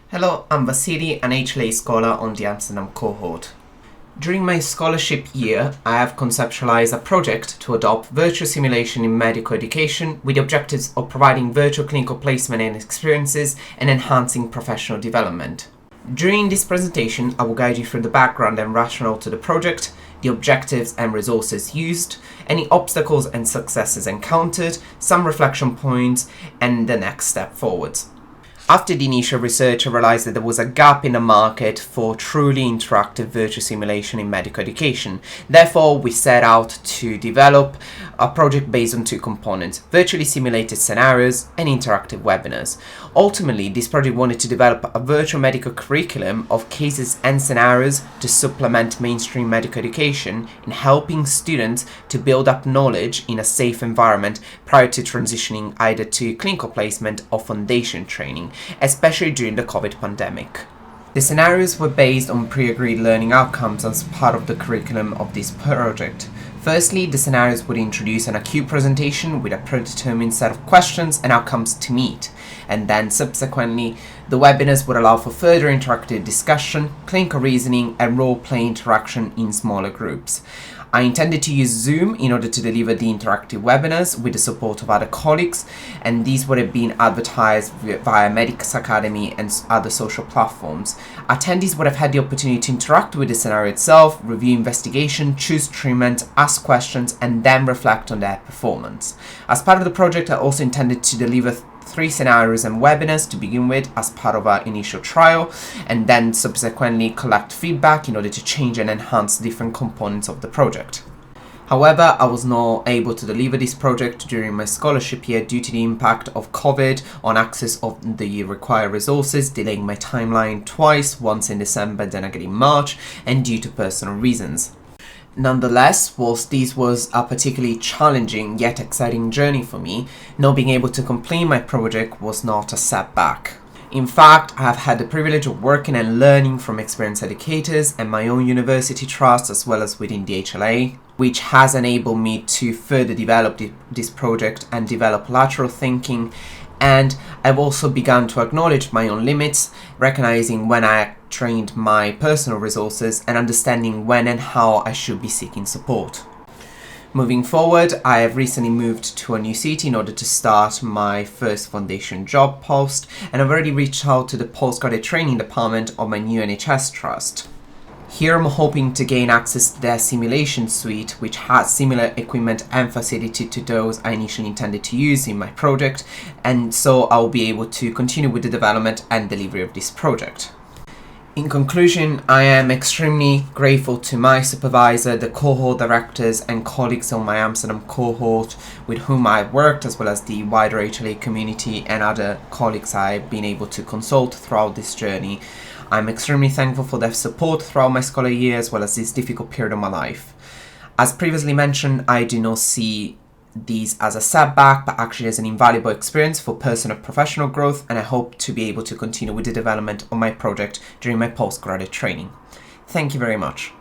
Hello, I'm Vassili, an HLA scholar on the Amsterdam cohort. During my scholarship year, I have conceptualized a project to adopt virtual simulation in medical education with the objectives of providing virtual clinical placement and experiences and enhancing professional development. During this presentation, I will guide you through the background and rationale to the project, the objectives and resources used, any obstacles and successes encountered, some reflection points, and the next step forwards. After the initial research, I realized that there was a gap in the market for truly interactive virtual simulation in medical education. Therefore, we set out to develop a project based on two components: virtually simulated scenarios and interactive webinars. Ultimately, this project wanted to develop a virtual medical curriculum of cases and scenarios to supplement mainstream medical education in helping students to build up knowledge in a safe environment prior to transitioning either to clinical placement or foundation training, especially during the COVID pandemic. The scenarios were based on pre-agreed learning outcomes as part of the curriculum of this project. Firstly, the scenarios would introduce an acute presentation with a predetermined set of questions and outcomes to meet, and then subsequently, the webinars would allow for further interactive discussion, clinical reasoning, and role-play interaction in smaller groups. I intended to use Zoom in order to deliver the interactive webinars with the support of other colleagues, and these would have been advertised via Medics Academy and other social platforms. Attendees would have had the opportunity to interact with the scenario itself, review investigation, choose treatment, ask questions, and then reflect on their performance. As part of the project, I also intended to deliver 3 scenarios and webinars to begin with as part of our initial trial, and then subsequently collect feedback in order to change and enhance different components of the project. However, I was not able to deliver this project during my scholarship year due to the impact of COVID on access of the required resources, delaying my timeline twice, once in December, then again in March, and due to personal reasons. Nonetheless, whilst this was a particularly challenging yet exciting journey for me, not being able to complete my project was not a setback. In fact, I have had the privilege of working and learning from experienced educators and my own university trust as well as within the HLA, which has enabled me to further develop this project and develop lateral thinking. And I've also begun to acknowledge my own limits, recognizing when I trained my personal resources and understanding when and how I should be seeking support. Moving forward, I have recently moved to a new city in order to start my first foundation job post, and I've already reached out to the postgraduate training department of my new NHS trust. Here I'm hoping to gain access to their simulation suite, which has similar equipment and facility to those I initially intended to use in my project, and so I'll be able to continue with the development and delivery of this project. In conclusion, I am extremely grateful to my supervisor, the cohort directors and colleagues on my Amsterdam cohort with whom I've worked, as well as the wider HLA community and other colleagues I've been able to consult throughout this journey. I'm extremely thankful for their support throughout my scholar year as well as this difficult period of my life. As previously mentioned, I do not see these as a setback, but actually as an invaluable experience for personal and professional growth, and I hope to be able to continue with the development of my project during my postgraduate training. Thank you very much.